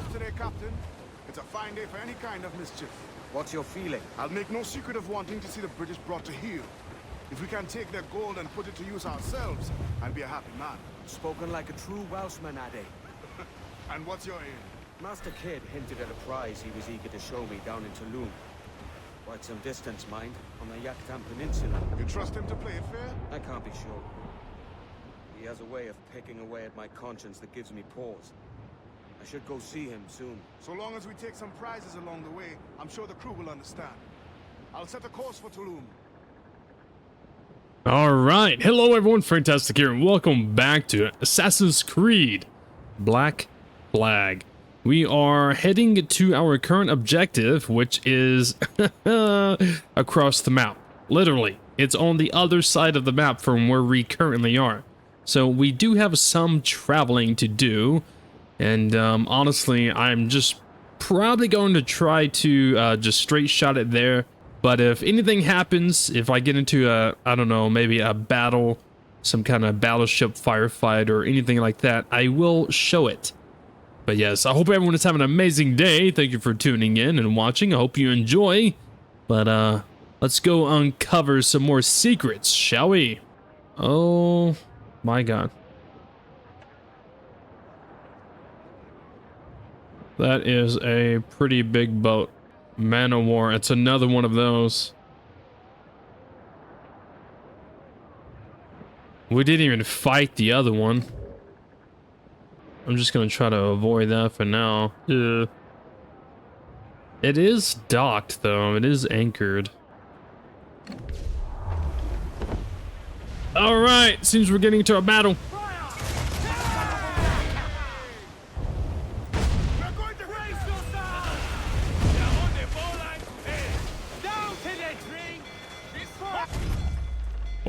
enough today, Captain. It's a fine day for any kind of mischief. What's your feeling? I'll make no secret of wanting to see the British brought to heel. If we can take their gold and put it to use ourselves, I'll be a happy man. Spoken like a true Welshman, Addy. And what's your aim? Master Kidd hinted at a prize he was eager to show me down in Tulum. Quite some distance, mind, on the Yucatan Peninsula. You trust him to play it fair? I can't be sure. He has a way of picking away at my conscience that gives me pause. I should go see him soon. So long as we take some prizes along the way, I'm sure the crew will understand. I'll set a course for Tulum. All right, hello everyone, FrankTastic here, and welcome back to Assassin's Creed Black Flag. We are heading to our current objective, which is across the map. Literally, it's on the other side of the map from where we currently are. So we do have some traveling to do, and honestly, I'm just probably going to try to just straight shot it there. But if anything happens, if I get into a, I don't know, maybe a battle, some kind of battleship firefight or anything like that, I will show it. But yes, I hope everyone is having an amazing day. Thank you for tuning in and watching. I hope you enjoy. But let's go uncover some more secrets, shall we? Oh my god. That is a pretty big boat. Man of war, it's another one of those. We didn't even fight the other one. I'm just gonna try to avoid that for now. It is docked though, it is anchored. Alright, seems we're getting into a battle.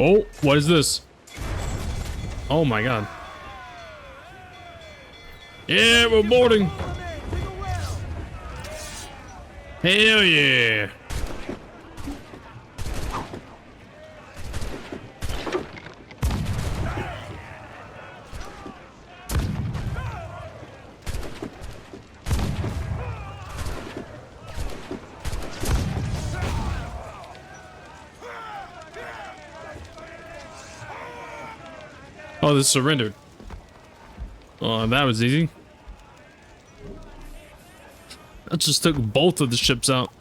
Oh, what is this? Oh my god. Yeah, we're boarding. Hell yeah. Oh, this surrendered. Oh, that was easy. I just took both of the ships out.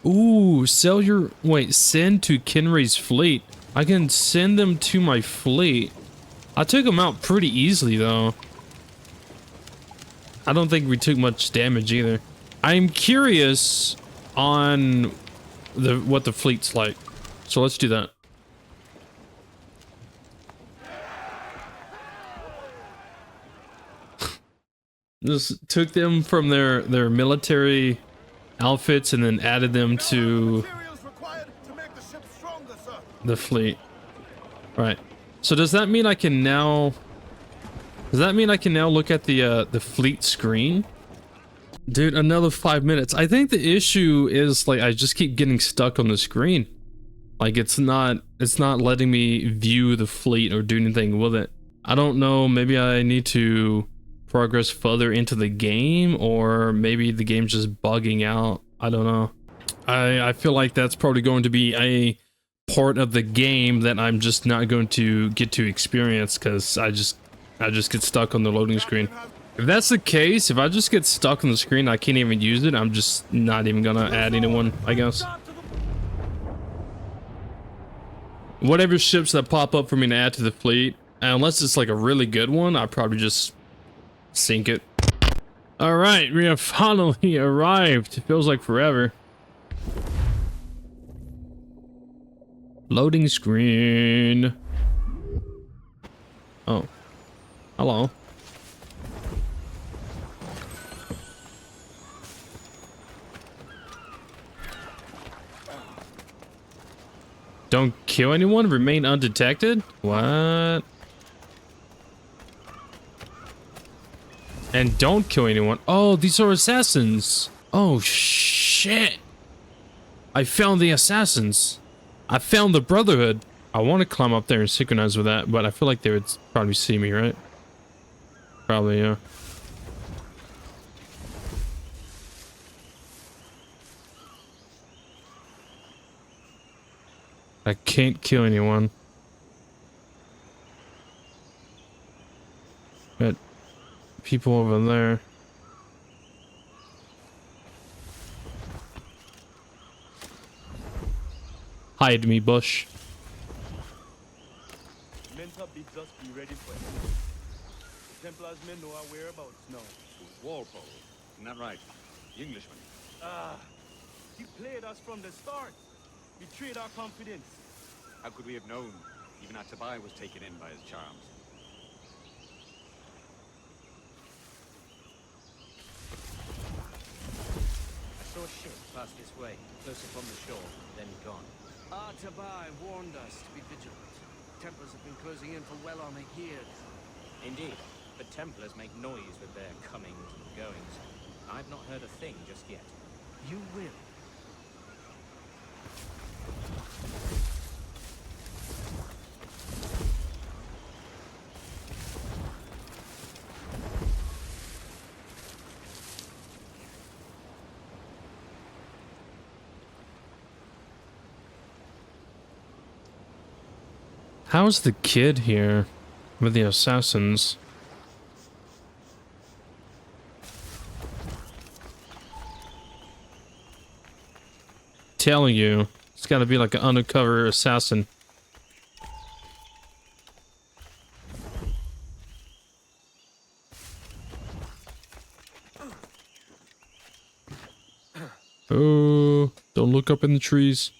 Ooh, sell your... Wait, send to Kenray's fleet. I can send them to my fleet. I took them out pretty easily, though. I don't think we took much damage, either. I'm curious on what the fleet's like. So let's do that. Just took them from their military outfits and then added them to the fleet. Right. So does that mean I can now? Does that mean I can now look at the fleet screen? Dude, another 5 minutes. I think the issue is like I just keep getting stuck on the screen. Like it's not letting me view the fleet or do anything with it. I don't know. Maybe I need to progress further into the game, or maybe the game's just bugging out. I don't know. I feel like that's probably going to be a part of the game that I'm just not going to get to experience because I just get stuck on the loading screen. If that's the case, if I just get stuck on the screen, I can't even use it, I'm just not even gonna add anyone, I guess. Whatever ships that pop up for me to add to the fleet, unless it's like a really good one, I'll probably just sink it. All right, we have finally arrived. It feels like forever. Loading screen. Oh, hello. Don't kill anyone, remain undetected? What? And don't kill anyone. Oh, these are assassins. Oh, shit. I found the assassins. I found the Brotherhood. I want to climb up there and synchronize with that, but I feel like they would probably see me, right? Probably, yeah. I can't kill anyone. But people over there. Hide me, bush. Mentor bids us be ready for anything. The Templars men know our whereabouts now. It was Walpole. Isn't that right? The Englishman. He played us from the start. Betrayed our confidence. How could we have known? Even our Tobai was taken in by his charms. I saw a ship pass this way, close upon the shore, then gone. Artabai warned us to be vigilant. Templars have been closing in for well on a year now. Indeed, but Templars make noise with their comings and goings. I've not heard a thing just yet. You will. How's the kid here with the assassins? Telling you, it's got to be like an undercover assassin. Oh, don't look up in the trees.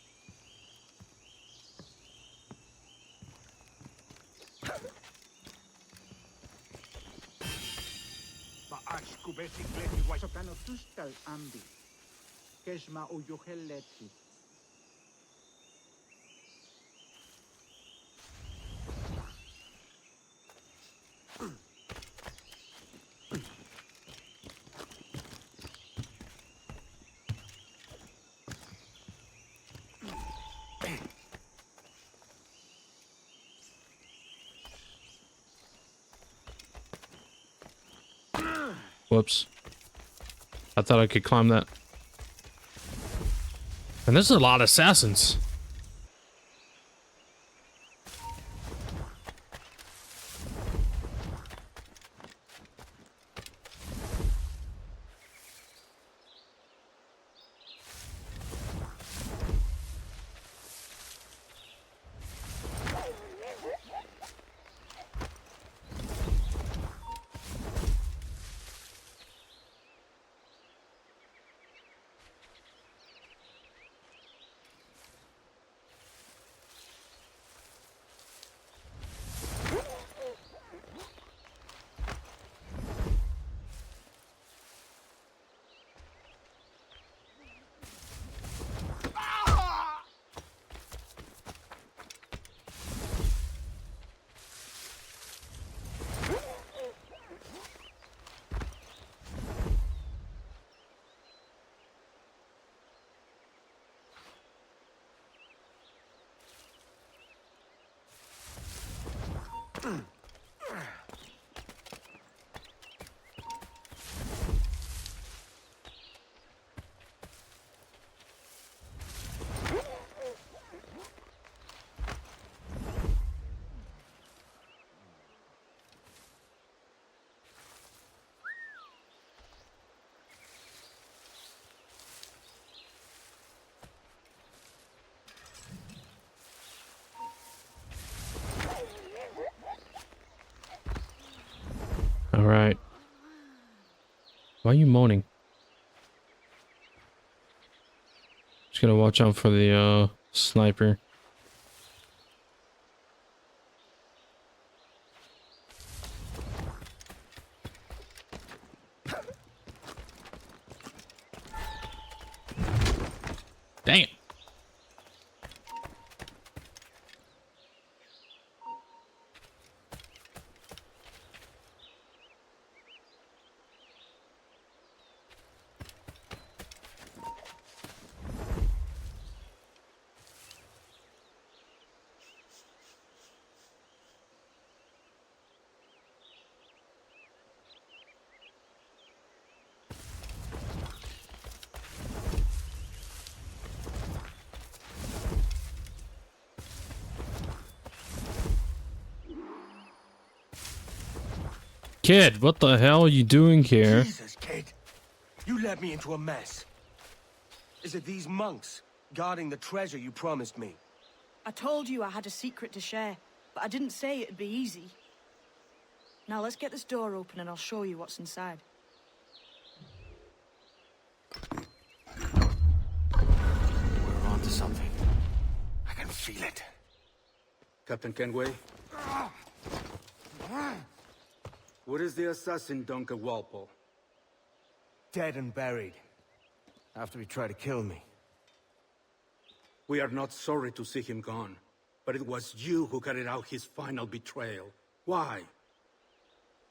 Whoops. I thought I could climb that. And there's a lot of assassins. All right. Why are you moaning? Just gotta watch out for the sniper. Dang it. Kid, what the hell are you doing here? Jesus, kid. You led me into a mess. Is it these monks guarding the treasure you promised me? I told you I had a secret to share, but I didn't say it'd be easy. Now let's get this door open and I'll show you what's inside. We're onto something. I can feel it. Captain Kenway? Where is the assassin, Duncan Walpole? Dead and buried. After he tried to kill me. We are not sorry to see him gone, but it was you who carried out his final betrayal. Why?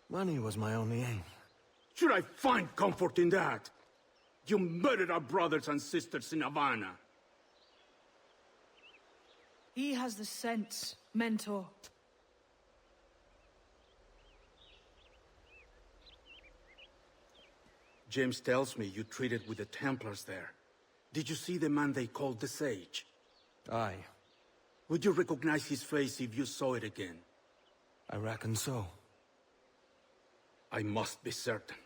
Money was my only aim. Should I find comfort in that? You murdered our brothers and sisters in Havana. He has the sense, Mentor. James tells me you traded with the Templars there. Did you see the man they called the Sage? Aye, Would you recognize his face if you saw it again? I reckon so. I must be certain.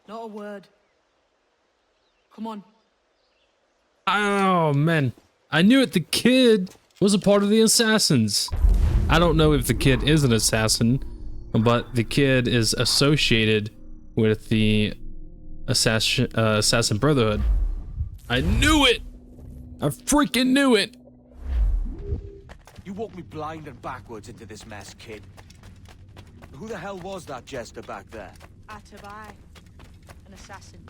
Not a word. Come on. Oh, man. I knew it. The kid was a part of the assassins. I don't know if the kid is an assassin, but the kid is associated with the assassin Brotherhood. I knew it! I freaking knew it! You walked me blind and backwards into this mess, kid. Who the hell was that jester back there? Atabai, an assassin.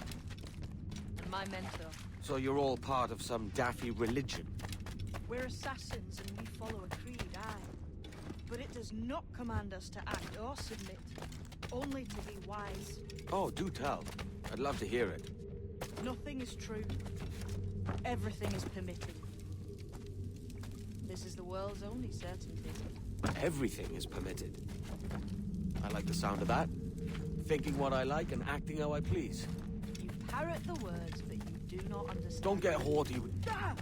And my mentor. So you're all part of some daffy religion? We're assassins and we follow a creed, aye. But it does not command us to act or submit. Only to be wise. Oh, do tell. I'd love to hear it. Nothing is true. Everything is permitted. This is the world's only certainty. Everything is permitted. I like the sound of that. Thinking what I like and acting how I please. You parrot the words, but you do not understand. Don't get haughty with... Ah!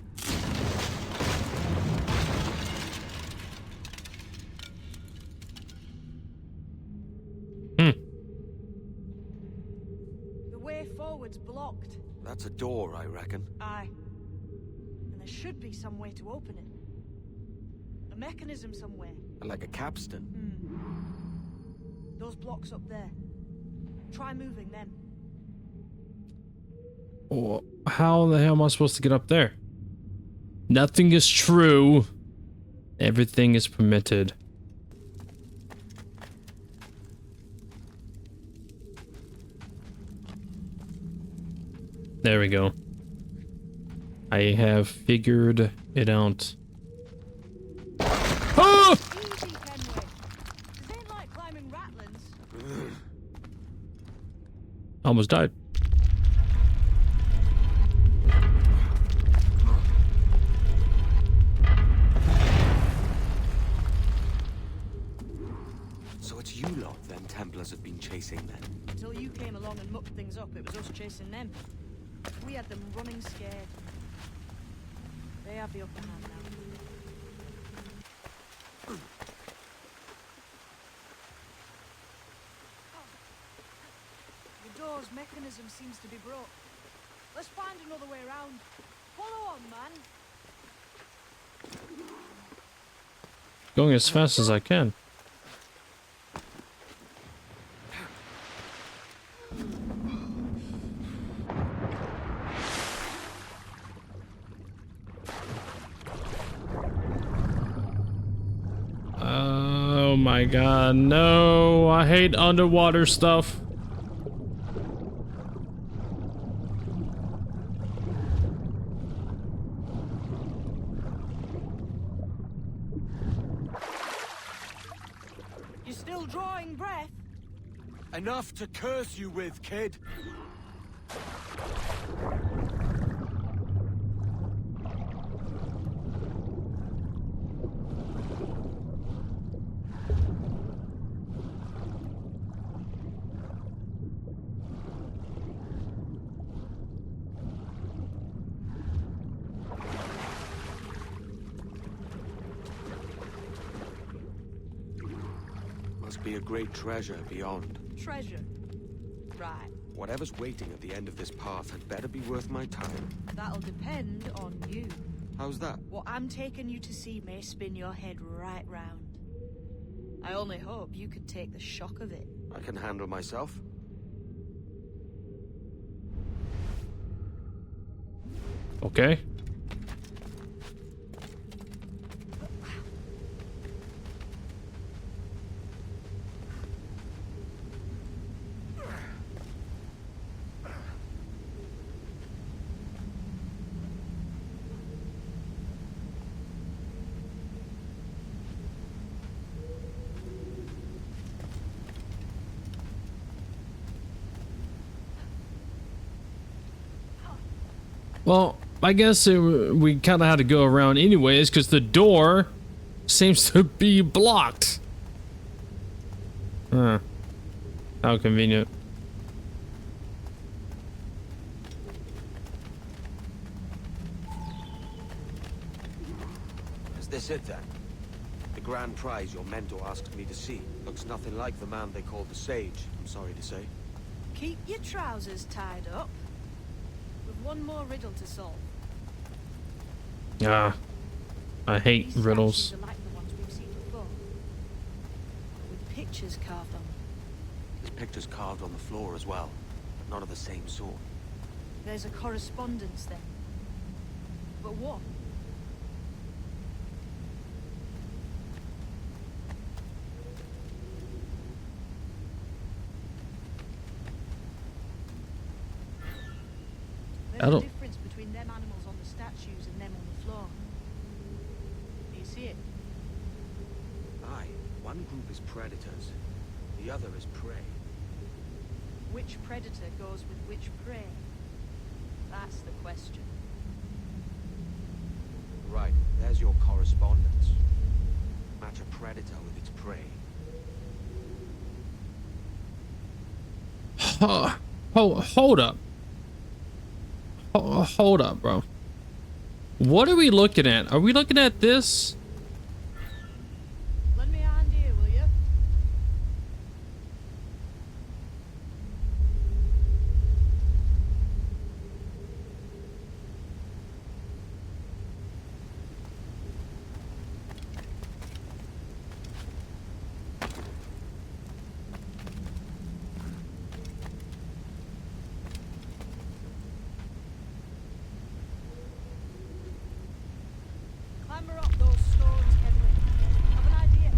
The way forward's blocked. That's a door, I reckon. Aye. And there should be some way to open it. A mechanism somewhere. Like a capstan. Those blocks up there. Try moving them. Oh, how the hell am I supposed to get up there? Nothing is true. Everything is permitted. There we go. I have figured it out. Ah! Easy, Kenway. This ain't like climbing ratlins. Almost died. So it's you lot them Templars have been chasing then? Until you came along and mucked things up, it was us chasing them. We had them running scared. They have the upper hand now. The door's mechanism seems to be broke. Let's find another way around. Follow on, man. Going as fast as I can. Oh my god, no! I hate underwater stuff. You're still drawing breath? Enough to curse you with, kid! be a great treasure beyond. Treasure. Right. Whatever's waiting at the end of this path had better be worth my time. That'll depend on you. How's that? What I'm taking you to see may spin your head right round. I only hope you could take the shock of it. I can handle myself. Okay. Well, I guess we kind of had to go around anyways because the door seems to be blocked. Huh. How convenient. Is this it then? The grand prize your mentor asked me to see. Looks nothing like the man they called the Sage, I'm sorry to say. Keep your trousers tied up. With one more riddle to solve. Ah, I hate These riddles. statues are like the ones we've seen before. With pictures carved on them. There's pictures carved on the floor as well, but not of the same sort. There's a correspondence then. But what? There's a difference between them animals on the statues and them on the floor. Do you see it? Aye, one group is predators, the other is prey. Which predator goes with which prey? That's the question. Right, there's your correspondence. Match a predator with its prey. Hold up. Hold up, bro. What are we looking at? Are we looking at this? Lend me a hand here, will you? Clamber up those stones, Henry. Have an idea?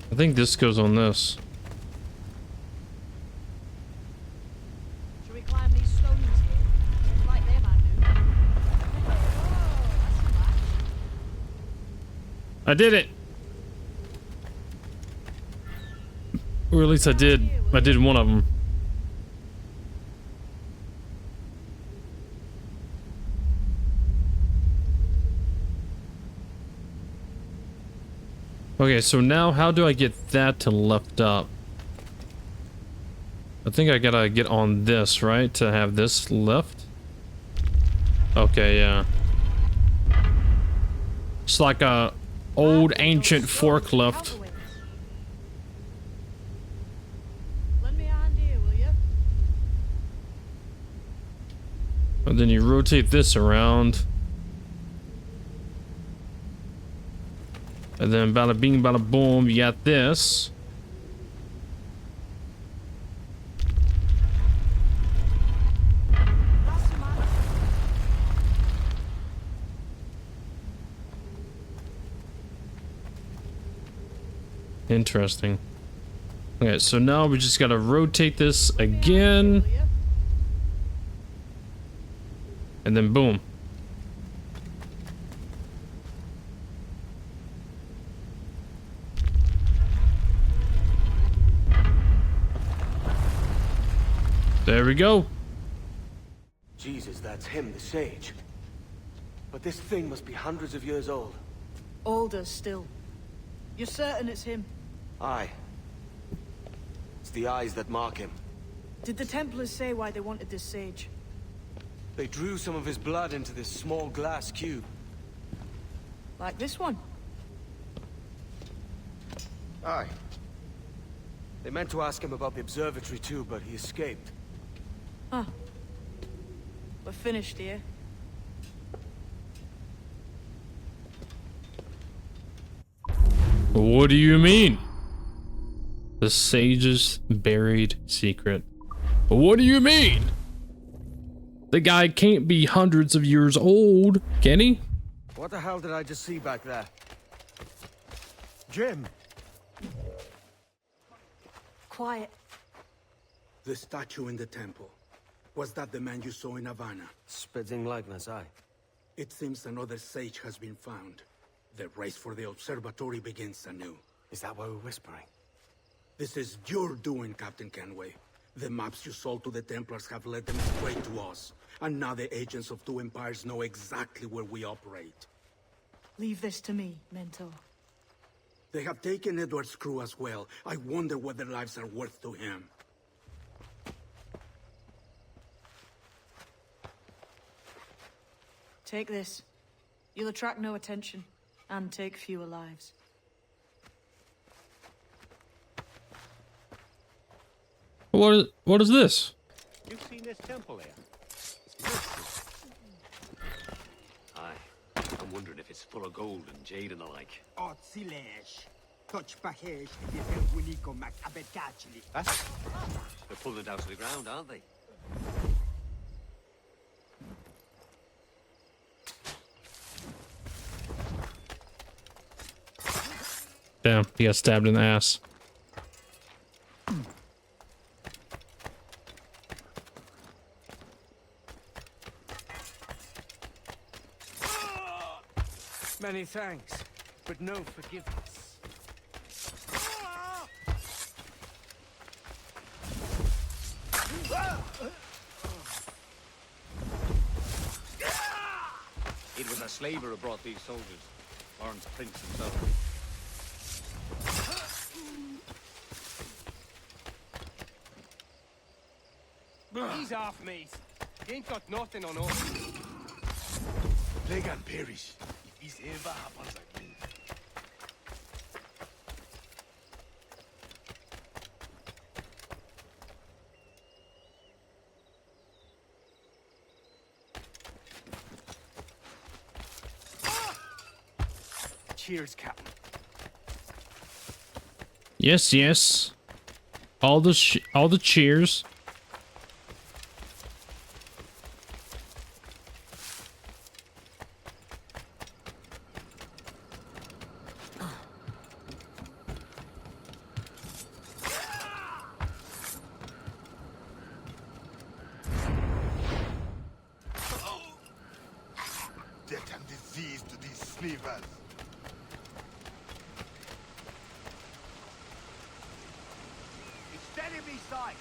I think this goes on this. Should we climb these stones here? Like them, I do. Oh, that's a match. I did it. Or at least I did. I did one of them. Okay, so now how do I get that to lift up? I think I gotta get on this, right? To have this lift? Okay, yeah. It's like a old ancient forklift. Lend me a hand here, will you? And then you rotate this around. And then bada bing, bada boom, you got this. That's a match. Interesting. Okay, so now we just gotta rotate this again. Will you? And then boom. There we go. Jesus, that's him, the sage. But this thing must be hundreds of years old. Older still. You're certain it's him? Aye. It's the eyes that mark him. Did the Templars say why they wanted this sage? They drew some of his blood into this small glass cube. Like this one? Aye. They meant to ask him about the observatory too, but he escaped. Huh. We're finished here. What do you mean? The sage's buried secret. What do you mean? The guy can't be hundreds of years old, can he? What the hell did I just see back there? Jim! Quiet. The statue in the temple. Was that the man you saw in Havana? Spitting likeness, aye. It seems another sage has been found. The race for the observatory begins anew. Is that why we're whispering? This is your doing, Captain Kenway. The maps you sold to the Templars have led them straight to us. And now the agents of two empires know exactly where we operate. Leave this to me, Mentor. They have taken Edward's crew as well. I wonder what their lives are worth to him. Take this. You'll attract no attention, and take fewer lives. What is this? You've seen this temple here? It's beautiful. Aye. I'm wondering if it's full of gold and jade and the like. That's... They're pulling it down to the ground, aren't they? Damn, he got stabbed in the ass. Many thanks, but no forgiveness. It was a slaver who brought these soldiers. Lawrence Prince himself. He's off, mate. He ain't got nothing on us. They can perish if this ever happens again. Cheers, Captain. Yes, yes. All the cheers. Death and disease to these slavers. It's dead in me sight.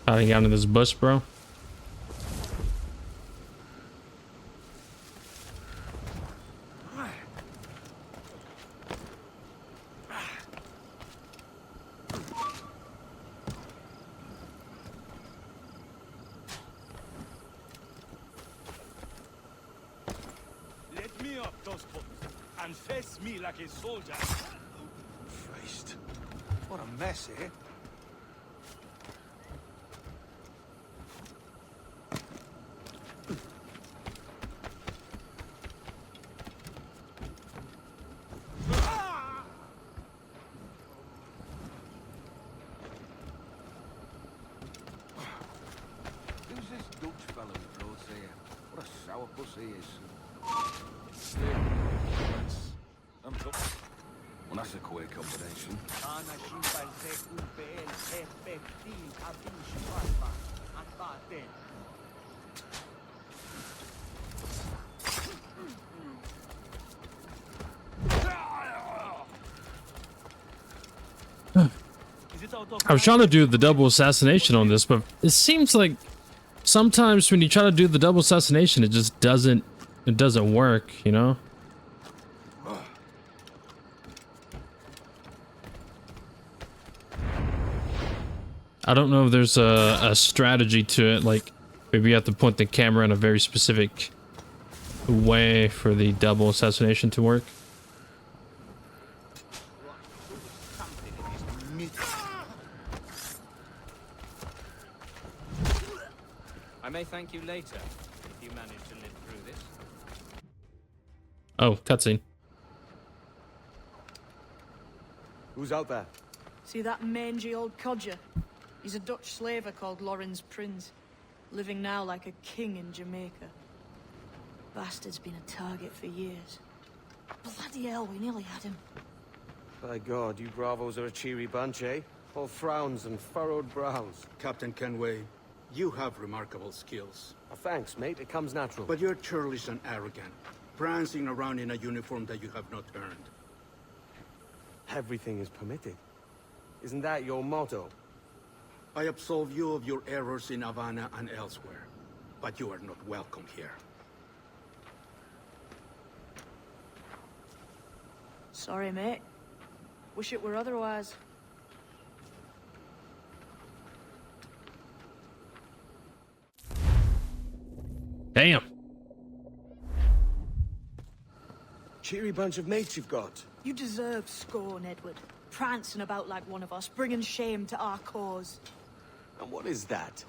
How did he get into this bus, bro? Let me up, those buttons, and face me like a soldier. Christ. What a mess, eh? Who's this Dutch fellow who floats here? What a sourpuss he is. I'm tough. Well, that's a queer combination. I was trying to do the double assassination on this, but it seems like sometimes when you try to do the double assassination, it just doesn't work, you know? I don't know if there's a strategy to it, like maybe you have to point the camera in a very specific way for the double assassination to work. I may thank you later if you manage to live through this. Oh, cutscene. Who's out there? See that mangy old codger? He's a Dutch slaver called Lawrence Prince, living now like a king in Jamaica. Bastard's been a target for years. Bloody hell, we nearly had him. By God, you bravos are a cheery bunch, eh? All frowns and furrowed brows. Captain Kenway, you have remarkable skills. Thanks, mate. It comes natural. But you're churlish and arrogant, prancing around in a uniform that you have not earned. Everything is permitted. Isn't that your motto? I absolve you of your errors in Havana and elsewhere, but you are not welcome here. Sorry, mate. Wish it were otherwise. Damn. Cheery bunch of mates you've got. You deserve scorn, Edward. Prancing about like one of us, bringing shame to our cause. And what is that?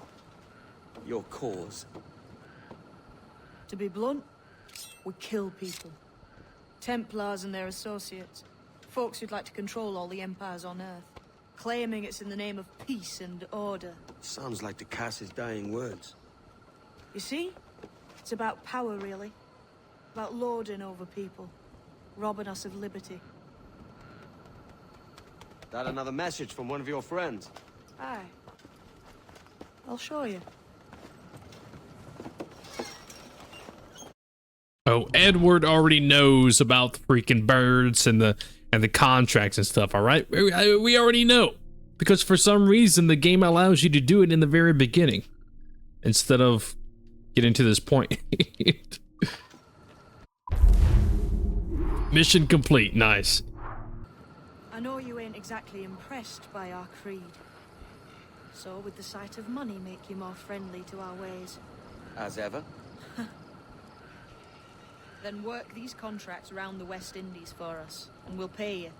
Your cause? To be blunt, we kill people. Templars and their associates. Folks who'd like to control all the empires on Earth. Claiming it's in the name of peace and order. Sounds like to cast his dying words. You see? It's about power, really. About lording over people. Robbing us of liberty. That another message from one of your friends? Aye. I'll show you. Oh, Edward already knows about the freaking birds and the contracts and stuff, all right? We already know. Because for some reason, the game allows you to do it in the very beginning. Instead of getting to this point. Mission complete. Nice. I know you ain't exactly impressed by our creed. So would the sight of money make you more friendly to our ways? As ever. Then work these contracts round the West Indies for us, and we'll pay you.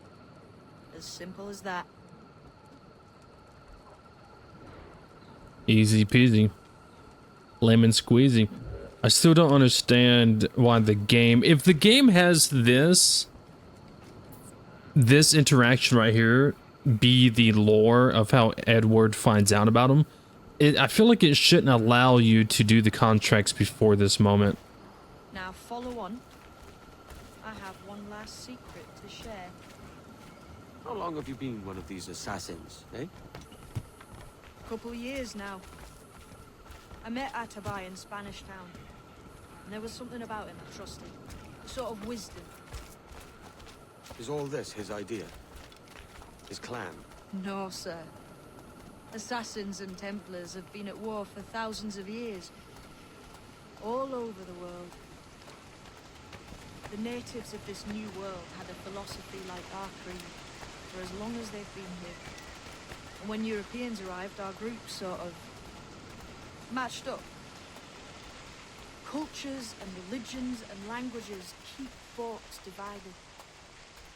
As simple as that. Easy peasy. Lemon squeezy. I still don't understand why the game... If the game has this interaction right here be the lore of how Edward finds out about him, I feel like it shouldn't allow you to do the contracts before this moment. Now follow on. I have one last secret to share. How long have you been one of these assassins, eh? Couple years now. I met Atabai in Spanish Town. And there was something about him I trusted. A sort of wisdom. Is all this his idea? His clan? No, sir. Assassins and Templars have been at war for thousands of years. All over the world. The natives of this new world had a philosophy like our creed for as long as they've been here. And when Europeans arrived, our group sort of matched up. Cultures and religions and languages keep folks divided.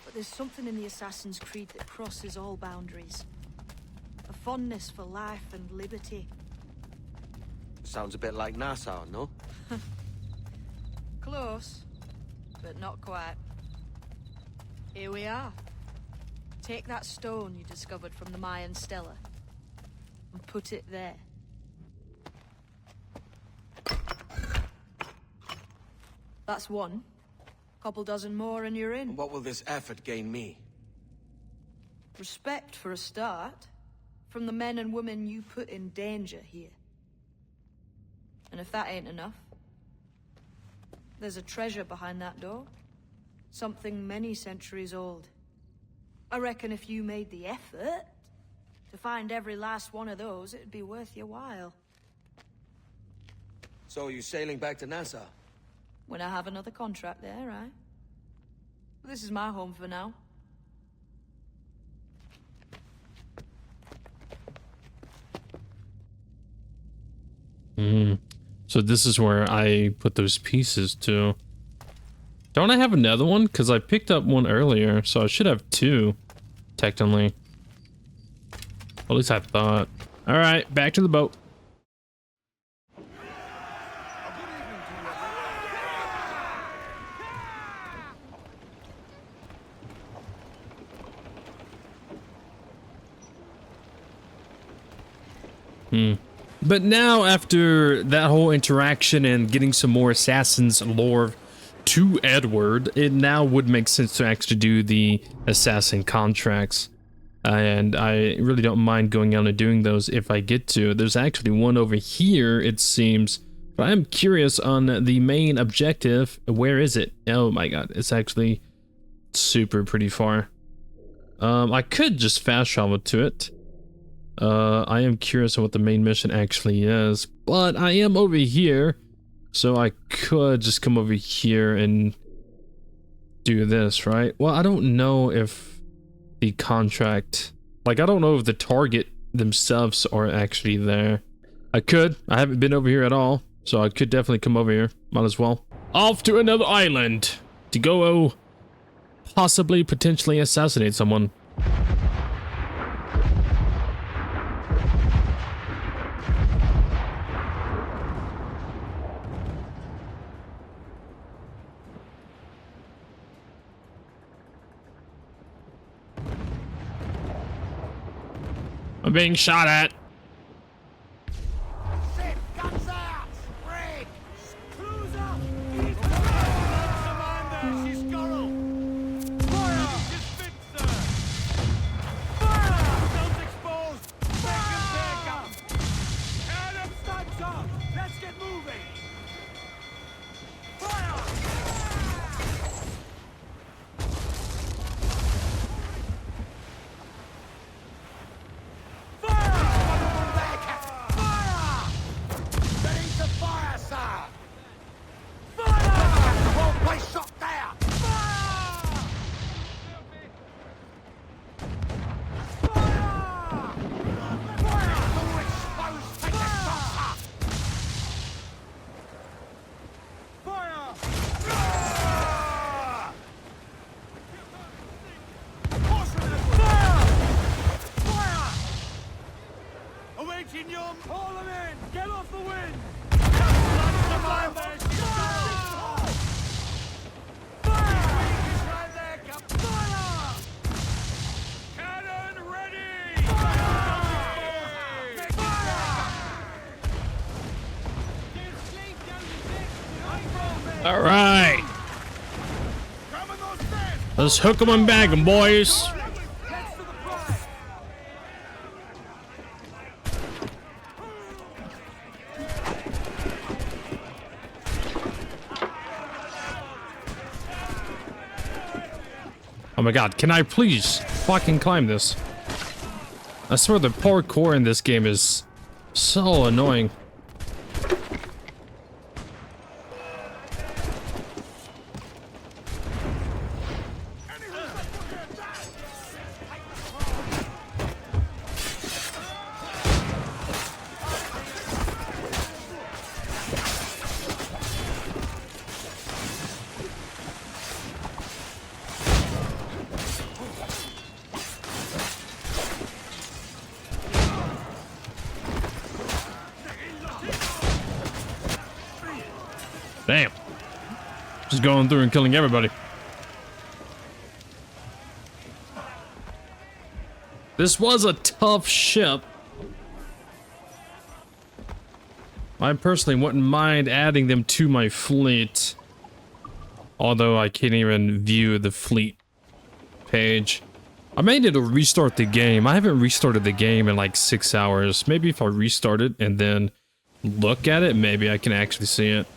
But there's something in the Assassin's Creed that crosses all boundaries. A fondness for life and liberty. Sounds a bit like Nassau, no? Close, but not quite. Here we are. Take that stone you discovered from the Mayan Stela and put it there. That's one. Couple dozen more and you're in. What will this effort gain me? Respect for a start. From the men and women you put in danger here. And if that ain't enough, there's a treasure behind that door. Something many centuries old. I reckon if you made the effort to To find every last one of those, it'd be worth your while. So you sailing back to Nassau? When I have another contract there, right? This is my home for now. So this is where I put those pieces to. Don't I have another one? Because I picked up one earlier, so I should have two, technically. At least I thought. All right, back to the boat. But now, after that whole interaction and getting some more Assassin's lore to Edward, it now would make sense to actually do the Assassin contracts. And I really don't mind going out and doing those if I get to. There's actually one over here, it seems. But I'm curious on the main objective. Where is it? Oh my god, it's actually super pretty far. I could just fast travel to it. I am curious on what the main mission actually is, but I am over here, so I could just come over here and do this, right? Well, I don't know if the contract, like, I don't know if the target themselves are actually there. I haven't been over here at all, so I could definitely come over here. Might as well. Off to another island to go possibly, potentially assassinate someone. I'm being shot at. Shit, guns out! Break! Cruise up! Commander, she's Scarrow! Fire! Just fit, sir! Fire! Guns exposed! Make him take up! Head up, studs up! Let's get moving! Fire! Haul them in! Get off the wind! Fire! Cannon ready! All right. Let's hook 'em and bag 'em, boys. Oh my god, can I please fucking climb this? I swear the parkour in this game is so annoying. Damn. Just going through and killing everybody. This was a tough ship. I personally wouldn't mind adding them to my fleet. Although I can't even view the fleet page. I may need to restart the game. I haven't restarted the game in like 6 hours. Maybe if I restart it and then look at it, maybe I can actually see it.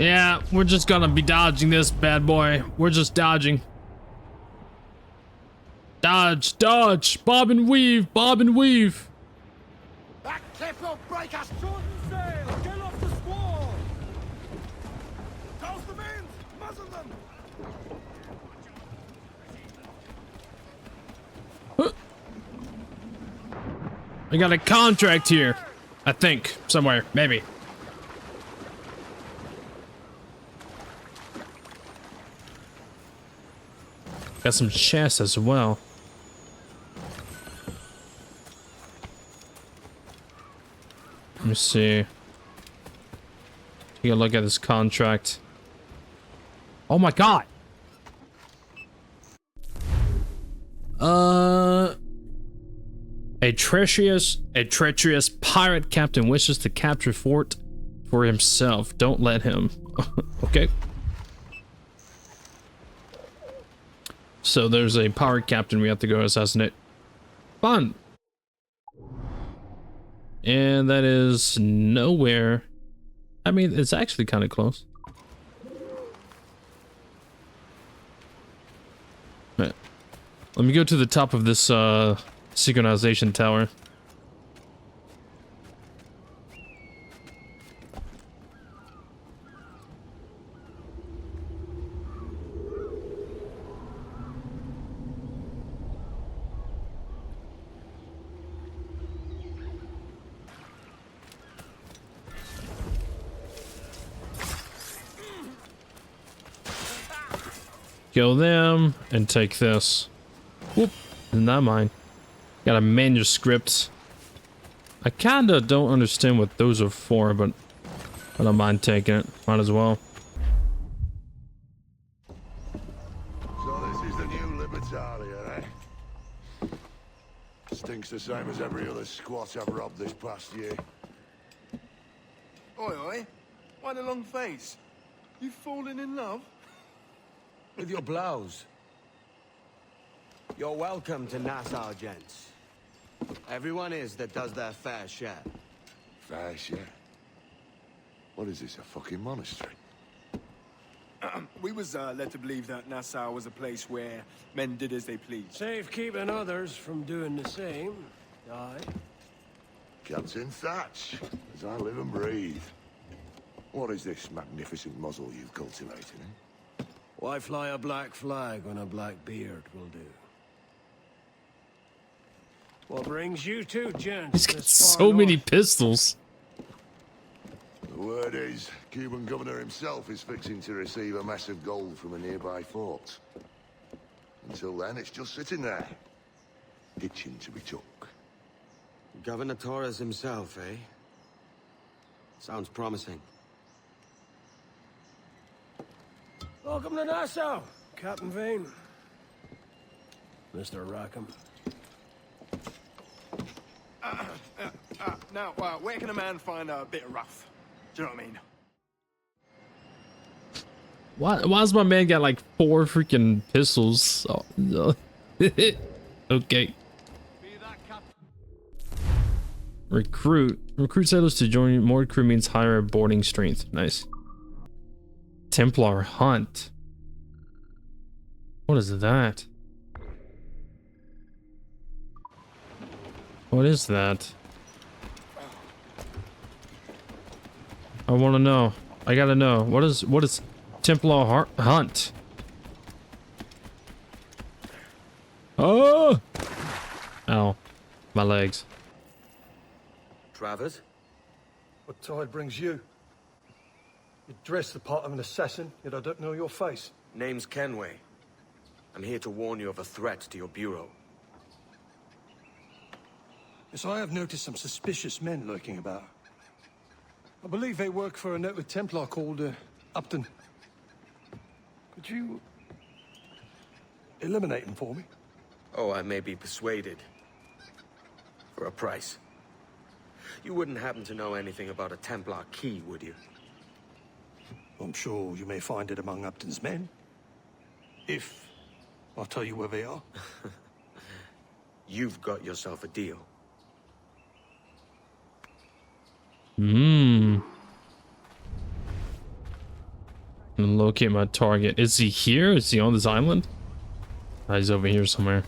Yeah, we're just gonna be dodging this bad boy. We're just dodging. Dodge, dodge, bob and weave, bob and weave. That cliff will break us! Shorten sail! Get off the squall! Toss the mains! Muzzle them! I got a contract here. I think. Somewhere. Maybe. Got some chests as well. Let me see. Take a look at this contract. Oh my god! A treacherous pirate captain wishes to capture fort for himself. Don't let him. Okay. So there's a pirate captain we have to go assassinate. Fun. And that is nowhere. I mean, it's actually kind of close. Right. Let me go to the top of this synchronization tower. Kill them and take this. Whoop, isn't that mine? Got a manuscript. I kinda don't understand what those are for, but I don't mind taking it. Might as well. So this is the new Libertalia, eh? Stinks the same as every other squat I've robbed this past year. Oi, oi. Why the long face? You fallen in love? With your blouse. You're welcome to Nassau, gents. Everyone is that does their fair share. Fair share? What is this, a fucking monastery? We was led to believe that Nassau was a place where men did as they pleased. Safe keeping others from doing the same. Aye. Captain Thatch, as I live and breathe. What is this magnificent muzzle you've cultivated, eh? Why fly a black flag when a black beard will do? What brings you two, gents? He's got this far so many north? pistols. The word is, Cuban governor himself is fixing to receive a mess of gold from a nearby fort. Until then, it's just sitting there, itching to be took. Governor Torres himself, eh? Sounds promising. Welcome to Nassau, Captain Vane. Mr. Rackham. Now, where can a man find a bit of rough? Do you know what I mean? Why's my man got like 4 freaking pistols? Oh, no. Okay. Recruit sailors to join. More crew means higher boarding strength. Nice. Templar hunt. What is that? What is that? I want to know. I gotta know. What is Templar hunt? Oh! Ow. My legs. Travers? What tide brings you? You dress the part of an assassin, yet I don't know your face. Name's Kenway. I'm here to warn you of a threat to your bureau. Yes, I have noticed some suspicious men lurking about. I believe they work for a noted Templar called Upton. Could you eliminate them for me? Oh, I may be persuaded. For a price. You wouldn't happen to know anything about a Templar key, would you? I'm sure you may find it among Upton's men. If I'll tell you where they are. You've got yourself a deal. And locate my target. Is he here? Is he on this island? Oh, he's over here somewhere.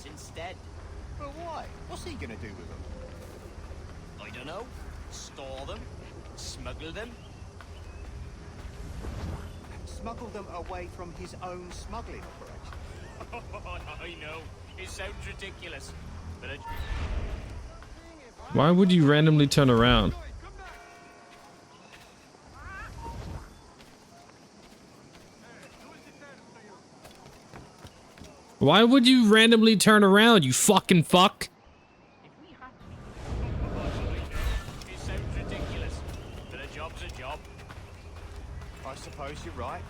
Instead. But why? What's he gonna do with them? I don't know. Store them? Smuggle them? Smuggle them away from his own smuggling operation. I know. It sounds ridiculous. But Why would you randomly turn around? Why would you randomly turn around, you fucking fuck? It sounds ridiculous, but a job's a job. I suppose you're right.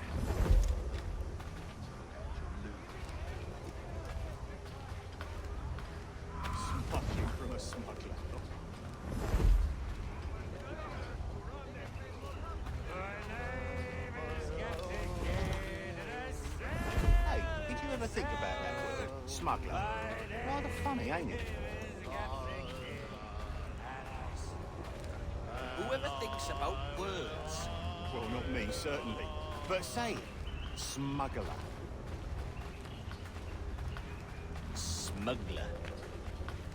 Smuggling from a smuggler. Hey, did you ever think about that word? Smuggler. Rather funny, ain't it? Whoever thinks about words? Well, not me, certainly. But say it. Smuggler. Smuggler.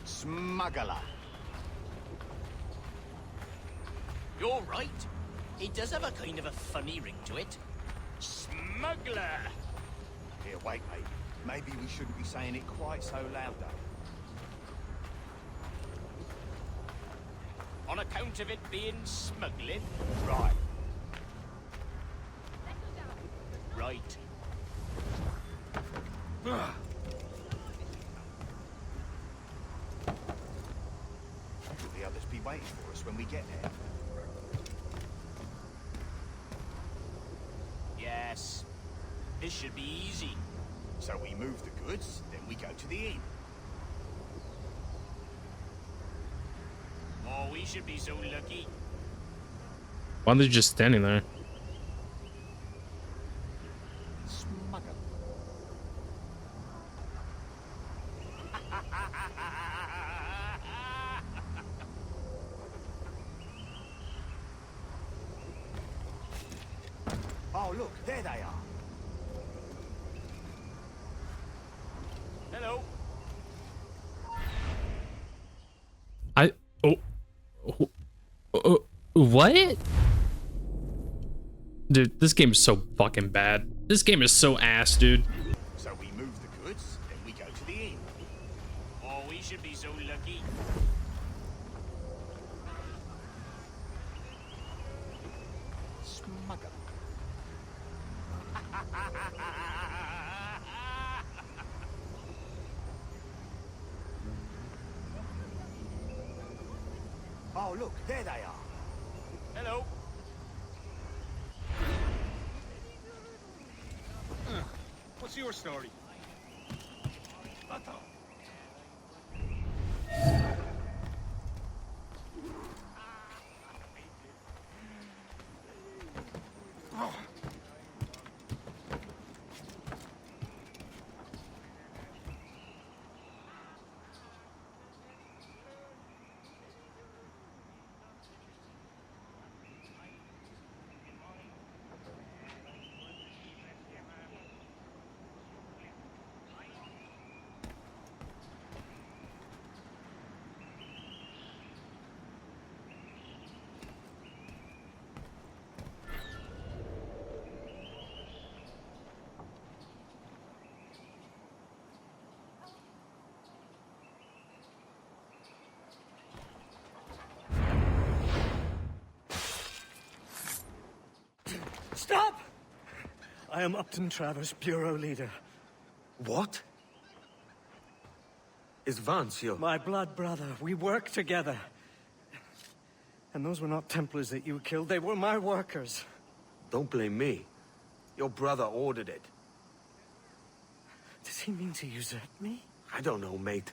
Smuggler. You're right. It does have a kind of a funny ring to it. Smuggler! Here, wait, mate. Maybe we shouldn't be saying it quite so loud, though. On account of it being smuggling? Right. Right. Will the others be waiting for us when we get there? Yes. This should be easy. So we move the goods, then we go to the inn. Oh, we should be so lucky. Why are they just standing there? Smuggle. Oh, look, there they are. Hello. What? Dude, this game is so fucking bad. This game is so ass, dude. So we move the goods, then we go to the inn. Oh, we should be so lucky. Smuggle. Oh, look, there they are. Hello. What's your story? Stop! I am Upton Travers, Bureau Leader. What? Is Vance your... My blood brother. We work together. And those were not Templars that you killed. They were my workers. Don't blame me. Your brother ordered it. This Does he mean to usurp me? I don't know, mate.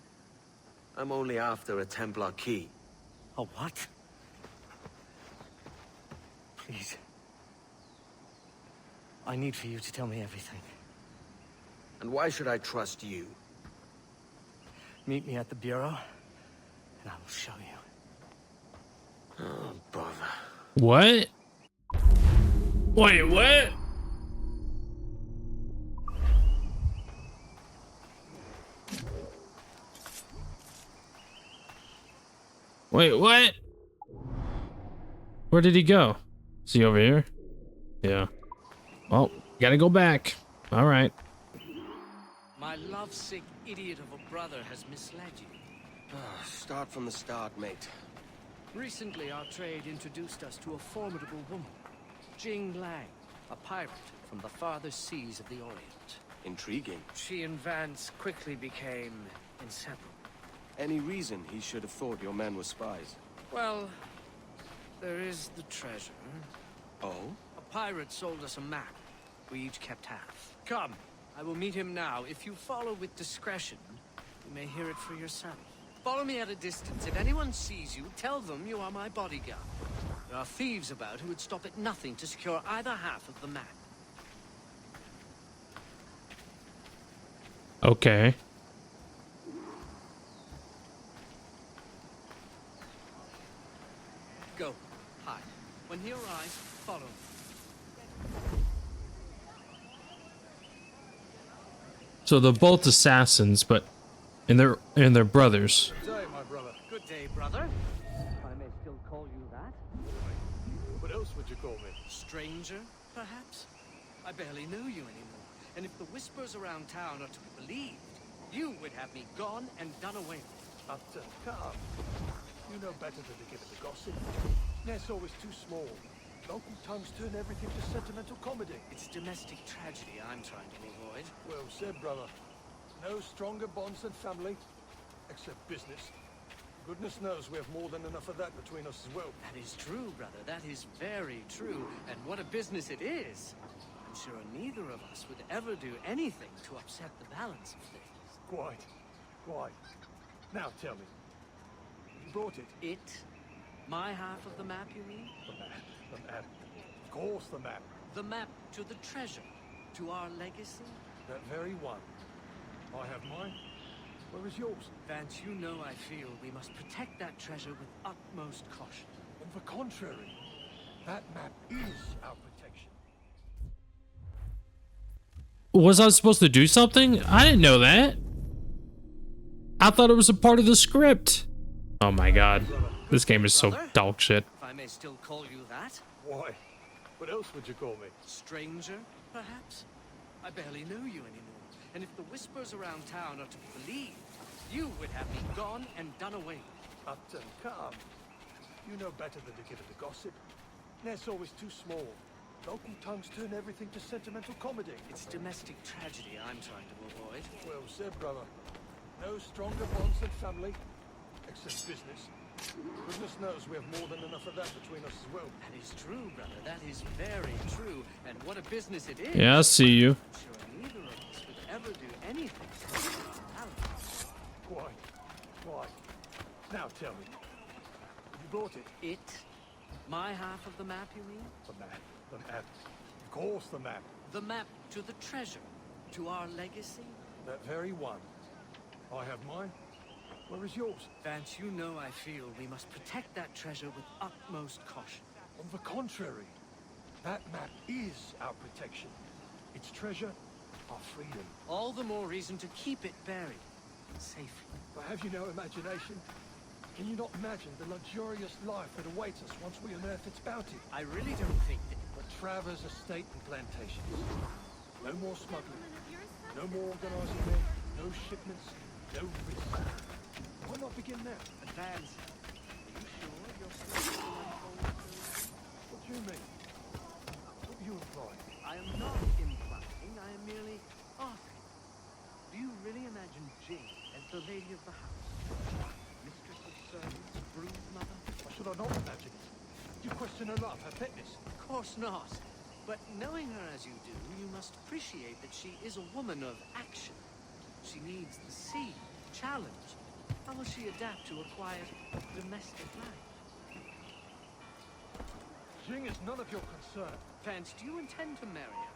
I'm only after a Templar key. A what? Please. I need for you to tell me everything. And why should I trust you? Meet me at the Bureau, and I will show you. Oh, bother. What? Wait, what? Wait, what? Where did he go? Is he over here? Yeah. Well, gotta go back. All right. My lovesick idiot of a brother has misled you. Start from the start, mate. Recently, our trade introduced us to a formidable woman, Jing Lang, a pirate from the farthest seas of the Orient. Intriguing. She and Vance quickly became inseparable. Any reason he should have thought your men were spies? Well, there is the treasure. Oh? A pirate sold us a map. We each kept half. Come, I will meet him now. If you follow with discretion, you may hear it for yourself. Follow me at a distance. If anyone sees you, tell them you are my bodyguard. There are thieves about who would stop at nothing to secure either half of the map. Okay. Go. Hide. When he arrives, follow him. So they're both assassins, but and they're brothers. Good day, my brother. Good day, brother. If I may still call you that. What else would you call me? Stranger, perhaps? I barely know you anymore. And if the whispers around town are to be believed, you would have me gone and done away with. Upton, come. You know better than to give it the gossip. Nassau is too small. Local tongues turn everything to sentimental comedy. It's domestic tragedy I'm trying to avoid. Well said, brother. No stronger bonds than family, except business. Goodness knows we have more than enough of that between us as well. That is true, brother. That is very true. And what a business it is. I'm sure neither of us would ever do anything to upset the balance of things. Quite. Now tell me, you brought it? It? My half of the map, you mean? The map. Of course, the map. The map to the treasure, to our legacy? That very one. I have mine. Where is yours? Vance, you know I feel we must protect that treasure with utmost caution. On the contrary, that map is our protection. Was I supposed to do something? I didn't know that. I thought it was a part of the script. Oh my god. This game is so dog shit. If I may still call you that? Why? What else would you call me? Stranger, perhaps? I barely know you anymore. And if the whispers around town are to be believed, you would have me gone and done away with. Upton, come. You know better than to give it the gossip. Nassau is too small. Local tongues turn everything to sentimental comedy. It's domestic tragedy I'm trying to avoid. Well said, brother. No stronger bonds than family, except business. Goodness knows we have more than enough of that between us as well. That is true, brother. That is very true. And what a business it is. Yeah, I see you. I'm sure neither of us would ever do anything to upset our balance. Quite. Now tell me, you brought it? It? My half of the map, you mean? The map. Of course, the map. The map to the treasure, to our legacy? That very one. I have mine. Where is yours? Vance, you know I feel we must protect that treasure with utmost caution. On the contrary, that map is our protection. Its treasure, our freedom. All the more reason to keep it buried safely. But have you no imagination? Can you not imagine the luxurious life that awaits us once we unearth its bounty? I really don't think that... But Travers Estate and Plantations. No more smuggling. No more organizing men. No shipments. No risk. Why not begin now? Vance, are you sure you're still What do you mean? What do you imply? I am not implying, I am merely asking. Do you really imagine Jing as the lady of the house? Mistress of servants, brood mother? Why should I not imagine it? You question her love, her fitness? Of course not. But knowing her as you do, you must appreciate that she is a woman of action. She needs the sea, challenge. How will she adapt to a quiet, domestic life? Jing is none of your concern. Vance, do you intend to marry her?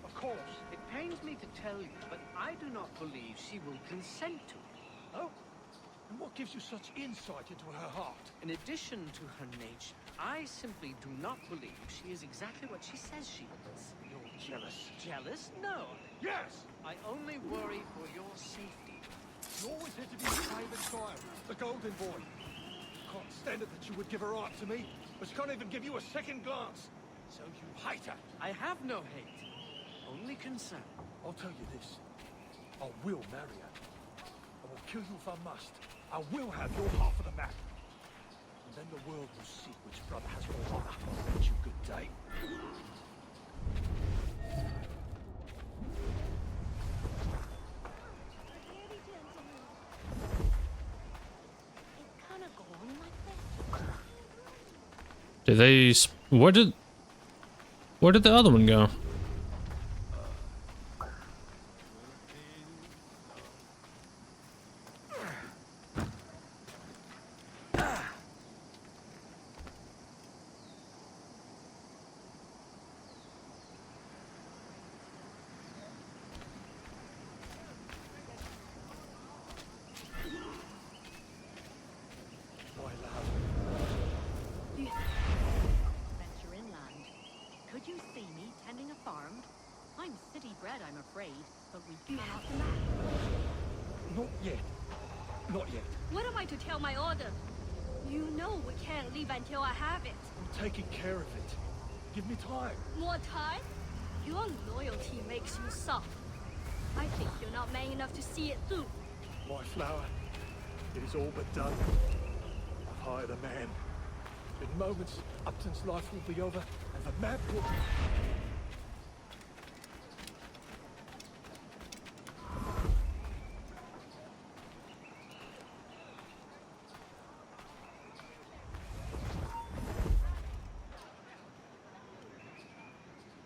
Of course. It pains me to tell you, but I do not believe she will consent to it. Oh? And what gives you such insight into her heart? In addition to her nature, I simply do not believe she is exactly what she says she is. You're jealous. Jealous? No. Yes! I only worry for your safety. You always had to be your favorite child, the golden boy. Can't stand it that you would give her art to me, but she can't even give you a second glance. So you hate her. I have no hate, only concern. I'll tell you this. I will marry her. I will kill you if I must. I will have your half of the map. And then the world will see which brother has more honor. I'll bid you good day. Did they... Where did the other one go? I'm afraid, but we cannot. Not yet. Not yet. What am I to tell my order? You know we can't leave until I have it. I'm taking care of it. Give me time. More time? Your loyalty makes you soft. I think you're not man enough to see it through. My flower, it is all but done. I've hired a man. In moments, Upton's life will be over, and the map will...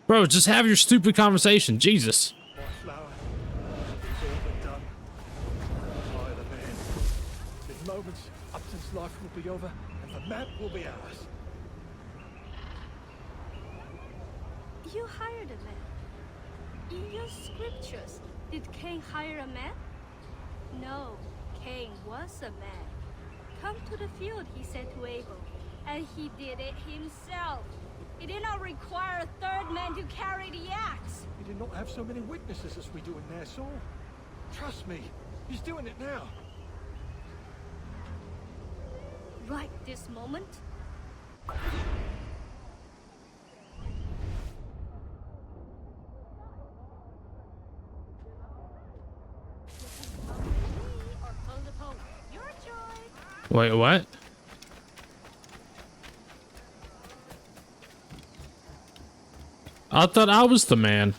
Bro, just have your stupid conversation. Jesus. My flower, it's all but done. I've hired a man. In moments, Upton's life will be over, and the map will be ours. You hired a man. In your scriptures, did Cain hire a man? No, Cain was a man. Come to the field, he said to Abel, and he did it himself. He did not require a third man to carry the axe. We did not have so many witnesses as we do in Nassau. Trust me, he's doing it now. Right this moment? Wait, what? I thought I was the man.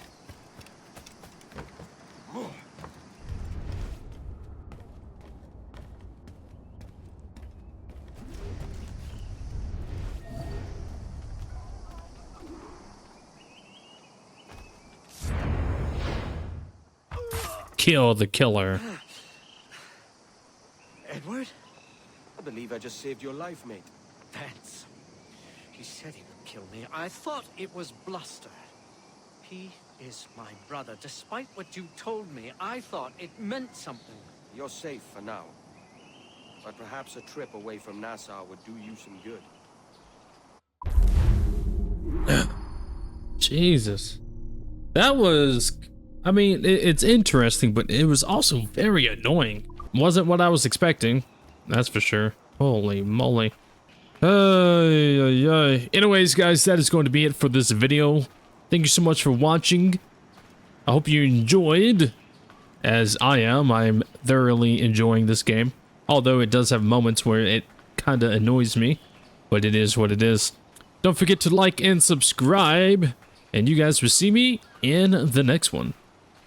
Kill the killer. Edward? I believe I just saved your life, mate. Vance. He said he would kill me. I thought it was bluster. He is my brother. Despite what you told me, I thought it meant something. You're safe for now. But perhaps a trip away from Nassau would do you some good. Jesus. That was... I mean, it's interesting, but it was also very annoying. Wasn't what I was expecting. That's for sure. Holy moly. Anyways, guys, that is going to be it for this video. Thank you so much for watching. I hope you enjoyed, as I am. I'm thoroughly enjoying this game. Although it does have moments where it kind of annoys me. But it is what it is. Don't forget to like and subscribe. And you guys will see me in the next one.